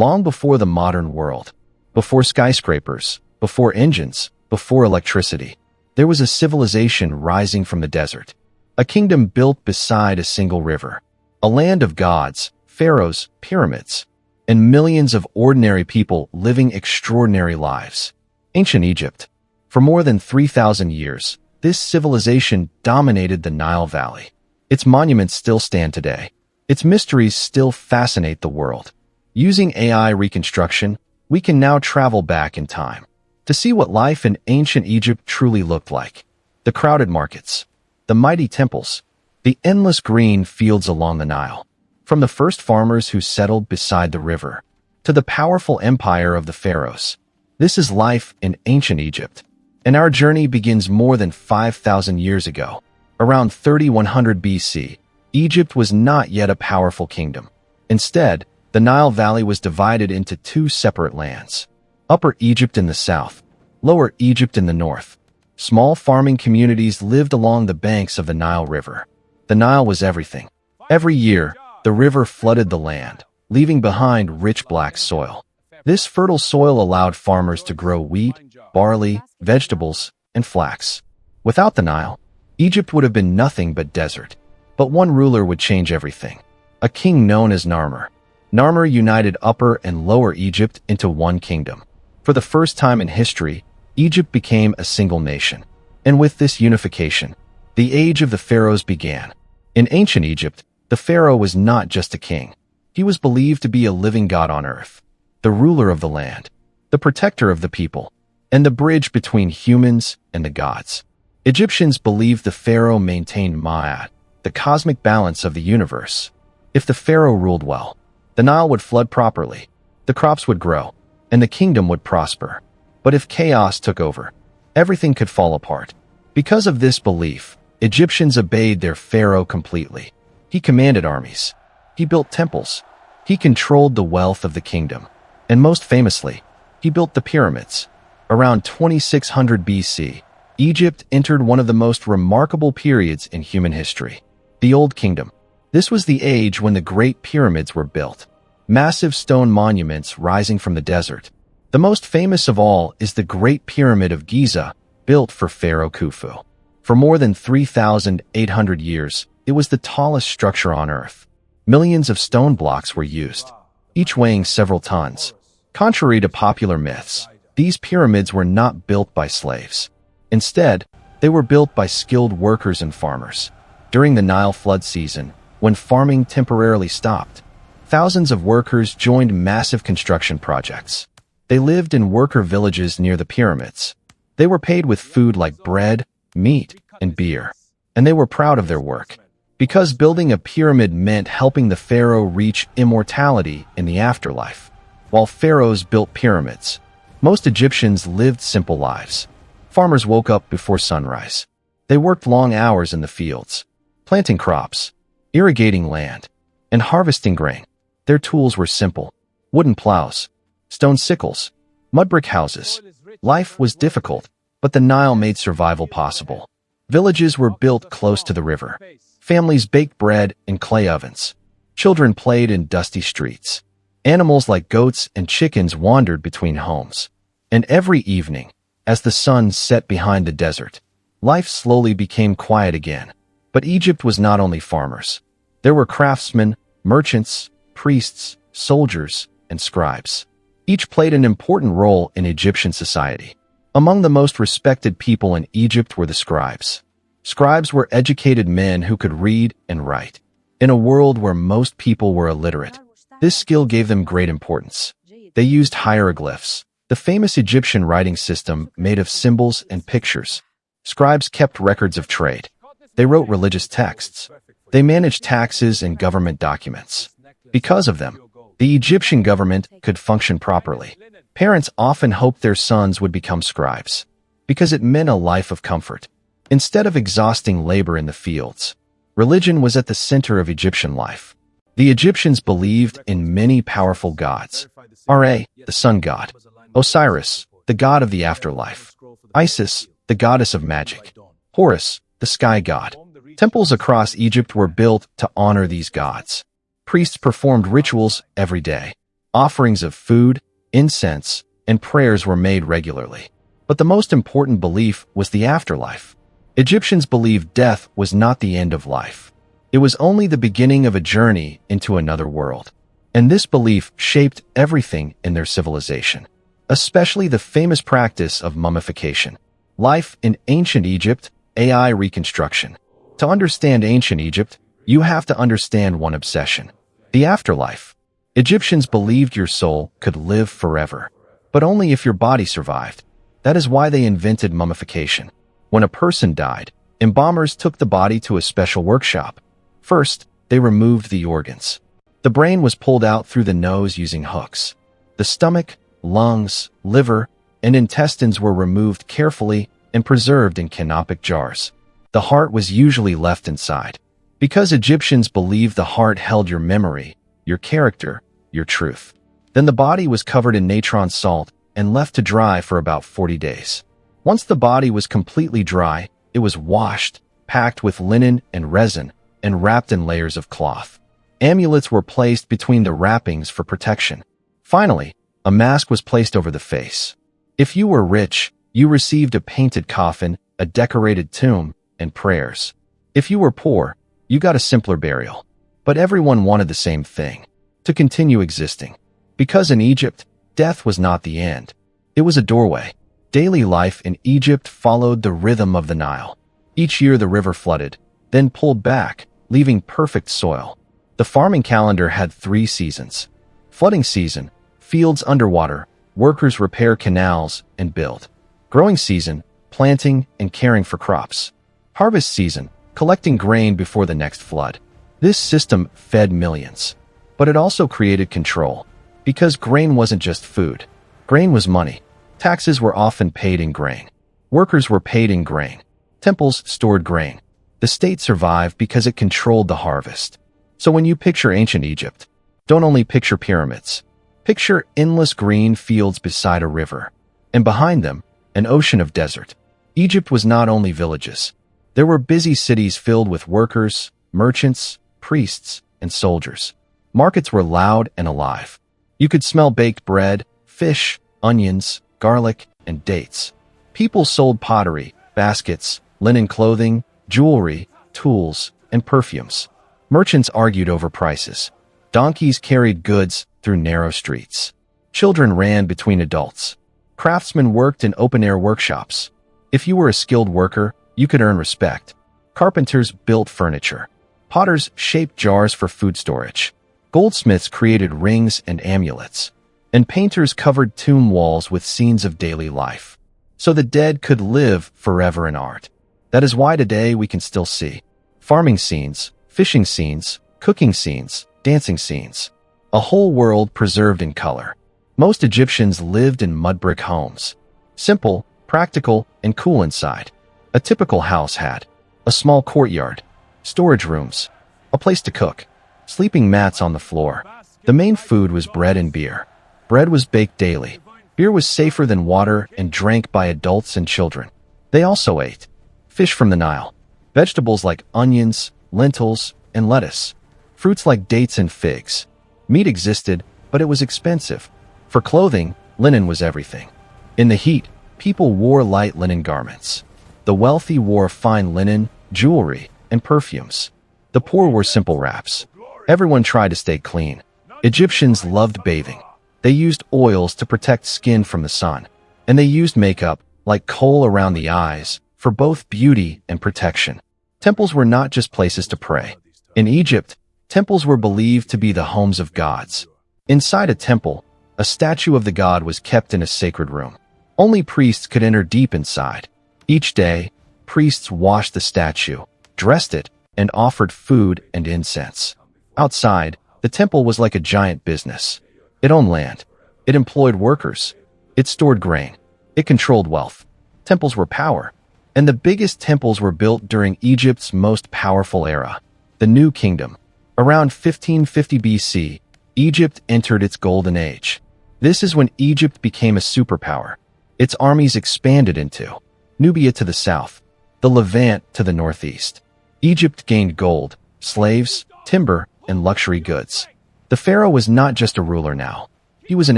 long before the modern world. Before skyscrapers, before engines, before electricity, there was a civilization rising from the desert. A kingdom built beside a single river. A land of gods, pharaohs, pyramids, and millions of ordinary people living extraordinary lives. Ancient Egypt. For more than 3,000 years, this civilization dominated the Nile Valley. Its monuments still stand today. Its mysteries still fascinate the world. Using AI reconstruction, we can now travel back in time to see what life in ancient Egypt truly looked like. The crowded markets, the mighty temples, the endless green fields along the Nile. From the first farmers who settled beside the river to the powerful empire of the pharaohs. This is life in ancient Egypt. And our journey begins more than 5,000 years ago. Around 3100 BC, Egypt was not yet a powerful kingdom. Instead, the Nile Valley was divided into two separate lands. Upper Egypt in the south, Lower Egypt in the north. Small farming communities lived along the banks of the Nile River. The Nile was everything. Every year, the river flooded the land, leaving behind rich black soil. This fertile soil allowed farmers to grow wheat, barley, vegetables, and flax. Without the Nile, Egypt would have been nothing but desert. But one ruler would change everything. A king known as Narmer. Narmer united Upper and Lower Egypt into one kingdom. For the first time in history, Egypt became a single nation. And with this unification, the age of the pharaohs began. In ancient Egypt, the pharaoh was not just a king. He was believed to be a living god on earth, the ruler of the land, the protector of the people, and the bridge between humans and the gods. Egyptians believed the pharaoh maintained Ma'at, the cosmic balance of the universe. If the pharaoh ruled well, the Nile would flood properly, the crops would grow, and the kingdom would prosper. But if chaos took over, everything could fall apart. Because of this belief, Egyptians obeyed their pharaoh completely. He commanded armies. He built temples. He controlled the wealth of the kingdom. And most famously, he built the pyramids. Around 2600 BC, Egypt entered one of the most remarkable periods in human history. The Old Kingdom. This was the age when the Great Pyramids were built. Massive stone monuments rising from the desert. The most famous of all is the Great Pyramid of Giza, built for Pharaoh Khufu. For more than 3,800 years, it was the tallest structure on Earth. Millions of stone blocks were used, each weighing several tons. Contrary to popular myths, these pyramids were not built by slaves. Instead, they were built by skilled workers and farmers. During the Nile flood season, when farming temporarily stopped, thousands of workers joined massive construction projects. They lived in worker villages near the pyramids. They were paid with food like bread, meat, and beer. And they were proud of their work. Because building a pyramid meant helping the pharaoh reach immortality in the afterlife. While pharaohs built pyramids, most Egyptians lived simple lives. Farmers woke up before sunrise. They worked long hours in the fields, planting crops, irrigating land, and harvesting grain. Their tools were simple: wooden plows, stone sickles, mud brick houses. Life was difficult, but the Nile made survival possible. Villages were built close to the river. Families baked bread in clay ovens. Children played in dusty streets. Animals like goats and chickens wandered between homes. And every evening, as the sun set behind the desert, life slowly became quiet again. But Egypt was not only farmers. There were craftsmen, merchants, priests, soldiers, and scribes. Each played an important role in Egyptian society. Among the most respected people in Egypt were the scribes. Scribes were educated men who could read and write. In a world where most people were illiterate, this skill gave them great importance. They used hieroglyphs, the famous Egyptian writing system made of symbols and pictures. Scribes kept records of trade. They wrote religious texts. They managed taxes and government documents. Because of them, the Egyptian government could function properly. Parents often hoped their sons would become scribes, because it meant a life of comfort. Instead of exhausting labor in the fields, religion was at the center of Egyptian life. The Egyptians believed in many powerful gods. Ra, the sun god; Osiris, the god of the afterlife; Isis, the goddess of magic; Horus, the sky god. Temples across Egypt were built to honor these gods. Priests performed rituals every day. Offerings of food, incense, and prayers were made regularly. But the most important belief was the afterlife. Egyptians believed death was not the end of life. It was only the beginning of a journey into another world. And this belief shaped everything in their civilization, especially the famous practice of mummification. Life in ancient Egypt, AI reconstruction. To understand ancient Egypt, you have to understand one obsession: the afterlife. Egyptians believed your soul could live forever, but only if your body survived. That is why they invented mummification. When a person died, embalmers took the body to a special workshop. First, they removed the organs. The brain was pulled out through the nose using hooks. The stomach, lungs, liver, and intestines were removed carefully and preserved in canopic jars. The heart was usually left inside, because Egyptians believed the heart held your memory, your character, your truth. Then the body was covered in natron salt and left to dry for about 40 days. Once the body was completely dry, it was washed, packed with linen and resin, and wrapped in layers of cloth. Amulets were placed between the wrappings for protection. Finally, a mask was placed over the face. If you were rich, you received a painted coffin, a decorated tomb, and prayers. If you were poor, you got a simpler burial. But everyone wanted the same thing: to continue existing. Because in Egypt, death was not the end. It was a doorway. Daily life in Egypt followed the rhythm of the Nile. Each year the river flooded, then pulled back, leaving perfect soil. The farming calendar had 3 seasons. Flooding season, fields underwater, workers repair canals and build. Growing season, planting and caring for crops. Harvest season, collecting grain before the next flood. This system fed millions. But it also created control. Because grain wasn't just food. Grain was money. Taxes were often paid in grain. Workers were paid in grain. Temples stored grain. The state survived because it controlled the harvest. So when you picture ancient Egypt, don't only picture pyramids. Picture endless green fields beside a river. And behind them, an ocean of desert. Egypt was not only villages. There were busy cities filled with workers, merchants, priests, and soldiers. Markets were loud and alive. You could smell baked bread, fish, onions, garlic, and dates. People sold pottery, baskets, linen clothing, jewelry, tools, and perfumes. Merchants argued over prices. Donkeys carried goods through narrow streets. Children ran between adults. Craftsmen worked in open-air workshops. If you were a skilled worker, you could earn respect. Carpenters built furniture. Potters shaped jars for food storage. Goldsmiths created rings and amulets. And painters covered tomb walls with scenes of daily life. So the dead could live forever in art. That is why today we can still see farming scenes, fishing scenes, cooking scenes, dancing scenes. A whole world preserved in color. Most Egyptians lived in mud brick homes. Simple, practical, and cool inside. A typical house had a small courtyard, storage rooms, a place to cook, sleeping mats on the floor. The main food was bread and beer. Bread was baked daily. Beer was safer than water and drank by adults and children. They also ate fish from the Nile, vegetables like onions, lentils, and lettuce, fruits like dates and figs. Meat existed, but it was expensive. For clothing, linen was everything. In the heat, people wore light linen garments. The wealthy wore fine linen, jewelry, and perfumes. The poor wore simple wraps. Everyone tried to stay clean. Egyptians loved bathing. They used oils to protect skin from the sun. And they used makeup, like kohl around the eyes, for both beauty and protection. Temples were not just places to pray. In Egypt, temples were believed to be the homes of gods. Inside a temple, a statue of the god was kept in a sacred room. Only priests could enter deep inside. Each day, priests washed the statue, dressed it, and offered food and incense. Outside, the temple was like a giant business. It owned land. It employed workers. It stored grain. It controlled wealth. Temples were power. And the biggest temples were built during Egypt's most powerful era, the New Kingdom. Around 1550 BC, Egypt entered its golden age. This is when Egypt became a superpower. Its armies expanded into Nubia to the south, the Levant to the northeast. Egypt gained gold, slaves, timber, and luxury goods. The pharaoh was not just a ruler now. He was an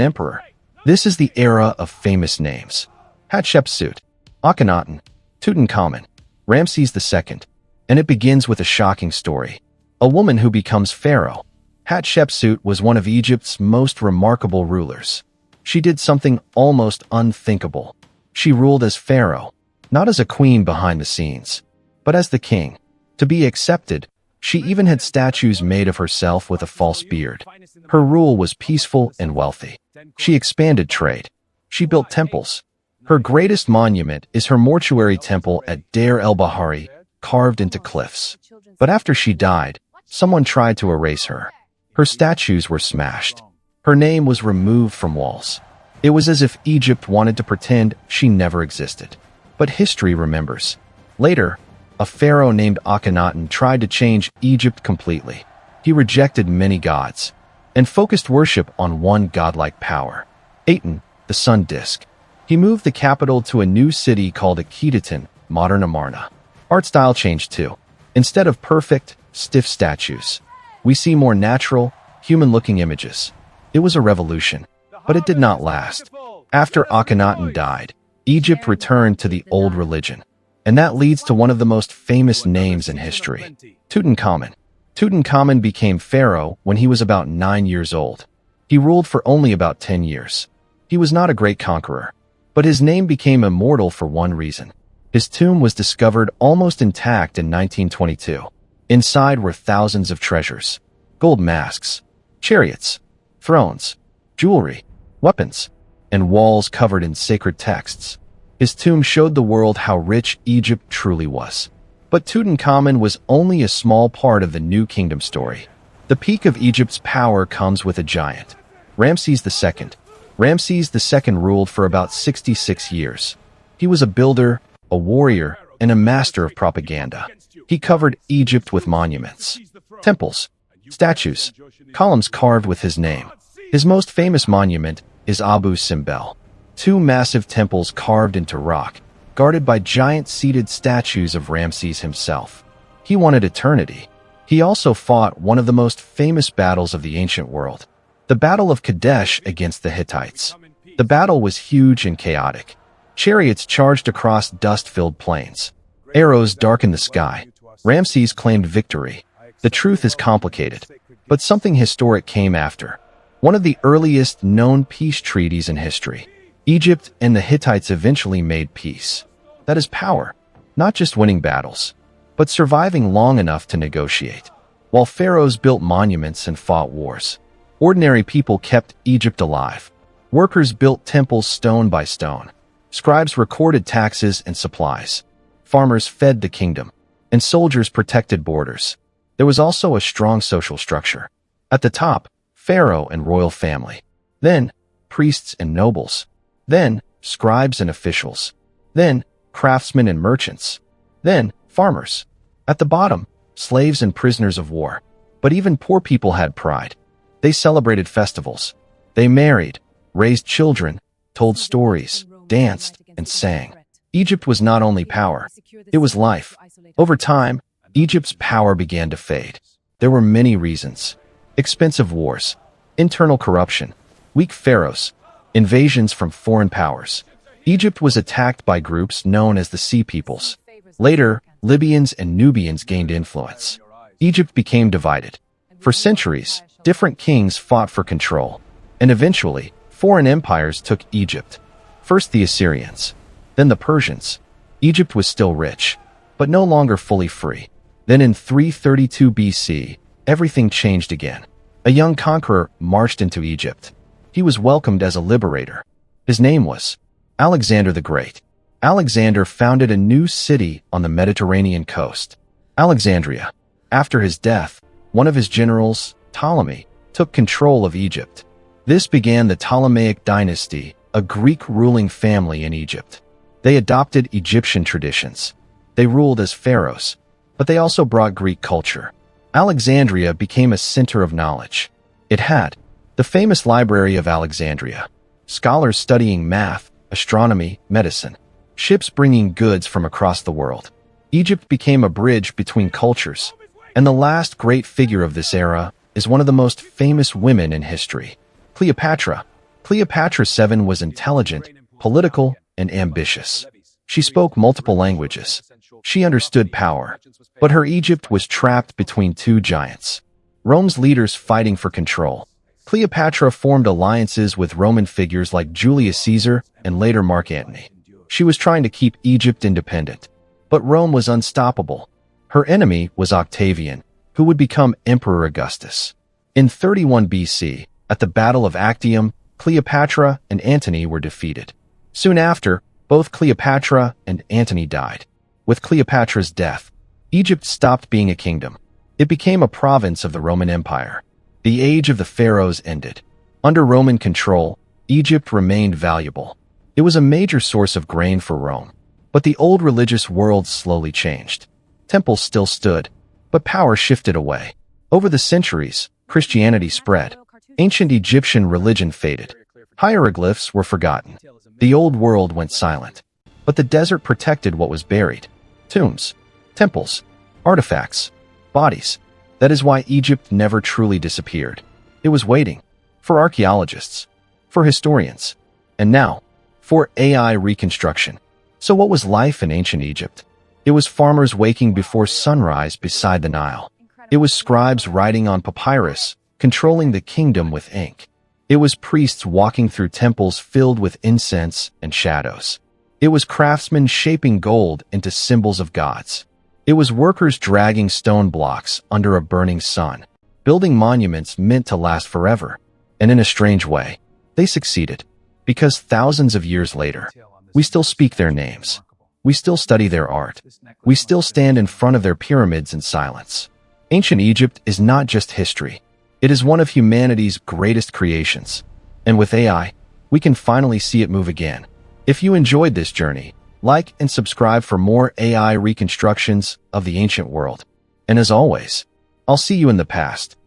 emperor. This is the era of famous names: Hatshepsut, Akhenaten, Tutankhamun, Ramses II. And it begins with a shocking story. A woman who becomes pharaoh. Hatshepsut was one of Egypt's most remarkable rulers. She did something almost unthinkable. She ruled as pharaoh, not as a queen behind the scenes, but as the king. To be accepted, she even had statues made of herself with a false beard. Her rule was peaceful and wealthy. She expanded trade. She built temples. Her greatest monument is her mortuary temple at Deir el-Bahari, carved into cliffs. But after she died, someone tried to erase her. Her statues were smashed. Her name was removed from walls. It was as if Egypt wanted to pretend she never existed. But history remembers. Later, a pharaoh named Akhenaten tried to change Egypt completely. He rejected many gods and focused worship on one godlike power, Aten, the sun disk. He moved the capital to a new city called Akhenaten, modern Amarna. Art style changed too. Instead of perfect, stiff statues, we see more natural, human-looking images. It was a revolution, but it did not last. After Akhenaten died, Egypt returned to the old religion. And that leads to one of the most famous names in history, Tutankhamun. Tutankhamun became pharaoh when he was about 9 years old. He ruled for only about 10 years. He was not a great conqueror, but his name became immortal for one reason. His tomb was discovered almost intact in 1922. Inside were thousands of treasures: gold masks, chariots, thrones, jewelry, weapons, and walls covered in sacred texts. His tomb showed the world how rich Egypt truly was. But Tutankhamun was only a small part of the New Kingdom story. The peak of Egypt's power comes with a giant, Ramses II. Ramses II ruled for about 66 years. He was a builder, a warrior, and a master of propaganda. He covered Egypt with monuments, temples, statues, columns carved with his name. His most famous monument is Abu Simbel, 2 massive temples carved into rock, guarded by giant seated statues of Ramses himself. He wanted eternity. He also fought one of the most famous battles of the ancient world, the Battle of Kadesh against the Hittites. The battle was huge and chaotic. Chariots charged across dust-filled plains. Arrows darkened the sky. Ramses claimed victory. The truth is complicated, but something historic came after. One of the earliest known peace treaties in history. Egypt and the Hittites eventually made peace. That is power, not just winning battles, but surviving long enough to negotiate. While pharaohs built monuments and fought wars, ordinary people kept Egypt alive. Workers built temples stone by stone. Scribes recorded taxes and supplies. Farmers fed the kingdom, and soldiers protected borders. There was also a strong social structure. At the top, pharaoh and royal family. Then, priests and nobles. Then, scribes and officials. Then, craftsmen and merchants. Then, farmers. At the bottom, slaves and prisoners of war. But even poor people had pride. They celebrated festivals. They married, raised children, told stories, danced, and sang. Egypt was not only power, it was life. Over time, Egypt's power began to fade. There were many reasons: expensive wars, internal corruption, weak pharaohs, invasions from foreign powers. Egypt was attacked by groups known as the Sea Peoples. Later, Libyans and Nubians gained influence. Egypt became divided. For centuries, different kings fought for control, and eventually, foreign empires took Egypt. First the Assyrians, then the Persians. Egypt was still rich, but no longer fully free. Then in 332 BC, everything changed again. A young conqueror marched into Egypt. He was welcomed as a liberator. His name was Alexander the Great. Alexander founded a new city on the Mediterranean coast, Alexandria. After his death, one of his generals, Ptolemy, took control of Egypt. This began the Ptolemaic dynasty, a Greek ruling family in Egypt. They adopted Egyptian traditions. They ruled as pharaohs, but they also brought Greek culture. Alexandria became a center of knowledge. It had the famous Library of Alexandria, scholars studying math, astronomy, medicine, ships bringing goods from across the world. Egypt became a bridge between cultures, and the last great figure of this era is one of the most famous women in history, Cleopatra. Cleopatra VII was intelligent, political, and ambitious. She spoke multiple languages. She understood power. But her Egypt was trapped between two giants. Rome's leaders fighting for control. Cleopatra formed alliances with Roman figures like Julius Caesar and later Mark Antony. She was trying to keep Egypt independent. But Rome was unstoppable. Her enemy was Octavian, who would become Emperor Augustus. In 31 BC, at the Battle of Actium, Cleopatra and Antony were defeated. Soon after, both Cleopatra and Antony died. With Cleopatra's death, Egypt stopped being a kingdom. It became a province of the Roman Empire. The age of the pharaohs ended. Under Roman control, Egypt remained valuable. It was a major source of grain for Rome. But the old religious world slowly changed. Temples still stood, but power shifted away. Over the centuries, Christianity spread. Ancient Egyptian religion faded. Hieroglyphs were forgotten. The old world went silent. But the desert protected what was buried. Tombs, temples, artifacts, bodies. That is why Egypt never truly disappeared. It was waiting. For archaeologists. For historians. And now, for AI reconstruction. So what was life in ancient Egypt? It was farmers waking before sunrise beside the Nile. It was scribes writing on papyrus, controlling the kingdom with ink. It was priests walking through temples filled with incense and shadows. It was craftsmen shaping gold into symbols of gods. It was workers dragging stone blocks under a burning sun, building monuments meant to last forever. And in a strange way, they succeeded. Because thousands of years later, we still speak their names. We still study their art. We still stand in front of their pyramids in silence. Ancient Egypt is not just history. It is one of humanity's greatest creations. And with AI, we can finally see it move again. If you enjoyed this journey, like and subscribe for more AI reconstructions of the ancient world. And as always, I'll see you in the past.